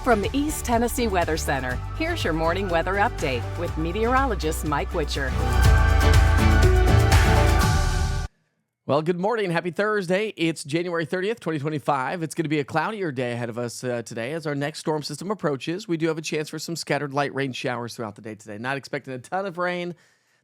From the East Tennessee Weather Center, here's your morning weather update with meteorologist Mike Witcher. Well, good morning. Happy Thursday. It's January 30th, 2025. It's going to be a cloudier day ahead of us today as our next storm system approaches. We do have a chance for some scattered light rain showers throughout the day today. Not expecting a ton of rain.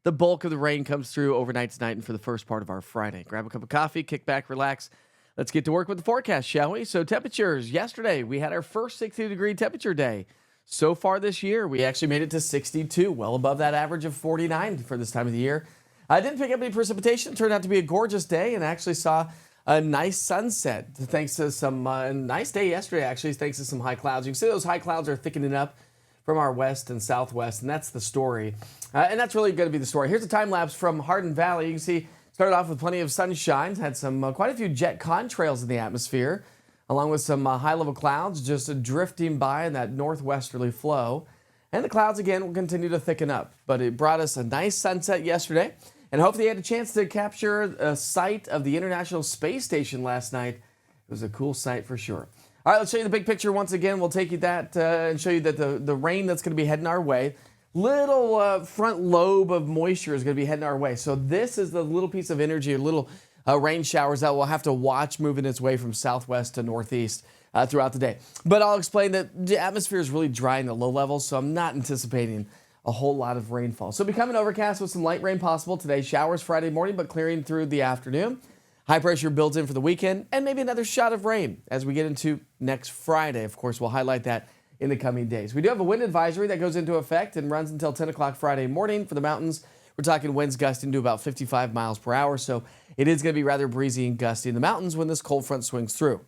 The bulk of the rain comes through overnight tonight and for the first part of our Friday. Grab a cup of coffee, kick back, relax. Let's get to work with the forecast, shall we? So temperatures, yesterday we had our first 60-degree temperature day. So far this year, we actually made it to 62, well above that average of 49 for this time of the year. I didn't pick up any precipitation. It turned out to be a gorgeous day and actually saw a nice sunset thanks to some nice day yesterday, actually, thanks to some high clouds. You can see those high clouds are thickening up from our west and southwest, and that's the story. And that's really going to be the story. Here's a time lapse from Hardin Valley. You can see started off with plenty of sunshine, had some quite a few jet contrails in the atmosphere, along with some high-level clouds just drifting by in that northwesterly flow. And the clouds, again, will continue to thicken up. But it brought us a nice sunset yesterday, and hopefully you had a chance to capture a sight of the International Space Station last night. It was a cool sight for sure. All right, let's show you the big picture once again. We'll take you that and show you that the rain that's going to be heading our way, little front lobe of moisture is going to be heading our way. So this is the little piece of energy, little rain showers that we'll have to watch moving its way from southwest to northeast throughout the day. But I'll explain that the atmosphere is really dry in the low levels, so I'm not anticipating a whole lot of rainfall. So becoming overcast with some light rain possible today. Showers Friday morning, but clearing through the afternoon. High pressure builds in for the weekend, and maybe another shot of rain as we get into next Friday. Of course, we'll highlight that in the coming days. We do have a wind advisory that goes into effect and runs until 10 o'clock Friday morning for the mountains. We're talking winds gusting to about 55 miles per hour, so it is going to be rather breezy and gusty in the mountains when this cold front swings through.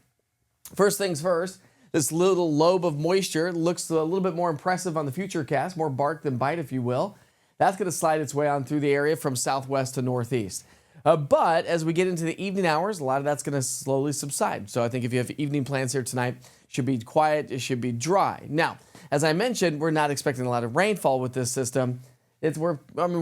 First things first, this little lobe of moisture looks a little bit more impressive on the futurecast, more bark than bite, if you will. That's going to slide its way on through the area from southwest to northeast. But as we get into the evening hours, a lot of that's going to slowly subside. So I think if you have evening plans here tonight, it should be quiet, it should be dry. Now, as I mentioned, we're not expecting a lot of rainfall with this system. We're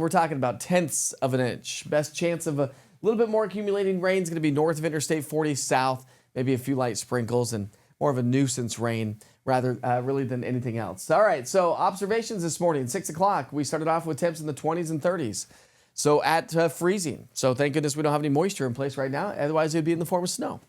talking about tenths of an inch. Best chance of a little bit more accumulating rain is going to be north of Interstate 40 south, maybe a few light sprinkles and more of a nuisance rain rather really than anything else. All right, so observations this morning, 6 o'clock. We started off with temps in the 20s and 30s. So at freezing. So thank goodness we don't have any moisture in place right now. Otherwise, it would be in the form of snow.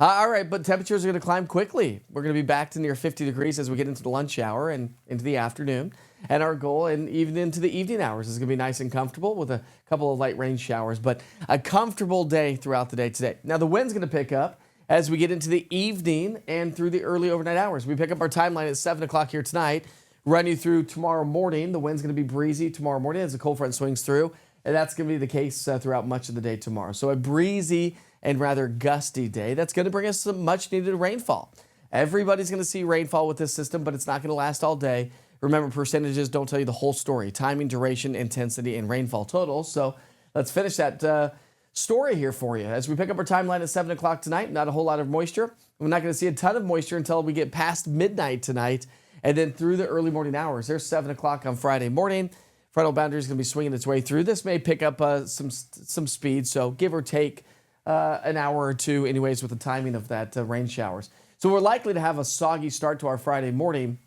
All right, but temperatures are going to climb quickly. We're going to be back to near 50 degrees as we get into the lunch hour and into the afternoon. And our goal, and even into the evening hours, is going to be nice and comfortable with a couple of light rain showers. But a comfortable day throughout the day today. Now, the wind's going to pick up as we get into the evening and through the early overnight hours. We pick up our timeline at 7 o'clock here tonight, run you through tomorrow morning. The wind's going to be breezy tomorrow morning as the cold front swings through. And that's going to be the case throughout much of the day tomorrow. So a breezy and rather gusty day. That's going to bring us some much needed rainfall. Everybody's going to see rainfall with this system, but it's not going to last all day. Remember, percentages don't tell you the whole story. Timing, duration, intensity, and rainfall totals. So let's finish that story here for you. As we pick up our timeline at 7 o'clock tonight, not a whole lot of moisture. We're not going to see a ton of moisture until we get past midnight tonight and then through the early morning hours. There's 7 o'clock on Friday morning. Frontal boundary is going to be swinging its way through. This may pick up some speed, so give or take an hour or two anyways with the timing of that rain showers. So we're likely to have a soggy start to our Friday morning,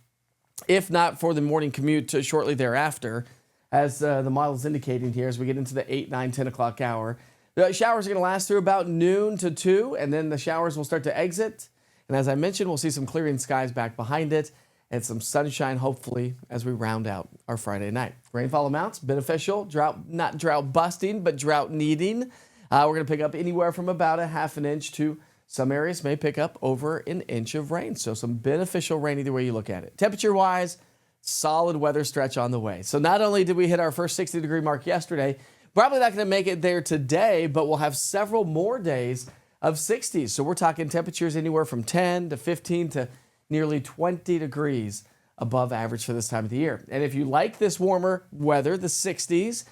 if not for the morning commute shortly thereafter, as the model is indicating here as we get into the 8, 9, 10 o'clock hour. The showers are going to last through about noon to 2, and then the showers will start to exit. And as I mentioned, we'll see some clearing skies back behind it, and some sunshine, hopefully, as we round out our Friday night. Rainfall amounts, beneficial, not drought busting, but drought needing. We're going to pick up anywhere from about a half an inch to some areas may pick up over an inch of rain. So some beneficial rain either way you look at it. Temperature-wise, solid weather stretch on the way. So not only did we hit our first 60-degree mark yesterday, probably not going to make it there today, but we'll have several more days of 60s. So we're talking temperatures anywhere from 10 to 15 to nearly 20 degrees above average for this time of the year. And if you like this warmer weather, the 60s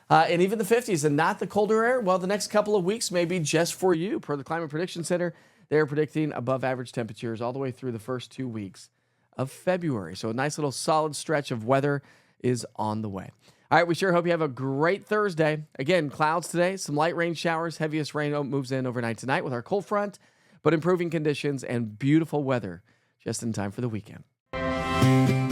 and even the 50s and not the colder air, well, the next couple of weeks may be just for you. Per the Climate Prediction Center, they're predicting above average temperatures all the way through the first 2 weeks of February. So a nice little solid stretch of weather is on the way. All right, we sure hope you have a great Thursday. Again, clouds today, some light rain showers. Heaviest rain moves in overnight tonight with our cold front, but improving conditions and beautiful weather just in time for the weekend.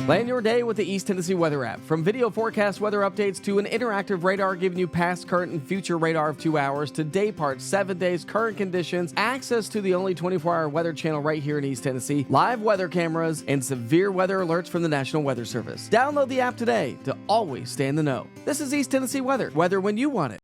Plan your day with the East Tennessee Weather app. From video forecast weather updates to an interactive radar giving you past, current, and future radar of 2 hours to day parts, 7 days, current conditions, access to the only 24-hour weather channel right here in East Tennessee, live weather cameras, and severe weather alerts from the National Weather Service. Download the app today to always stay in the know. This is East Tennessee Weather. Weather when you want it.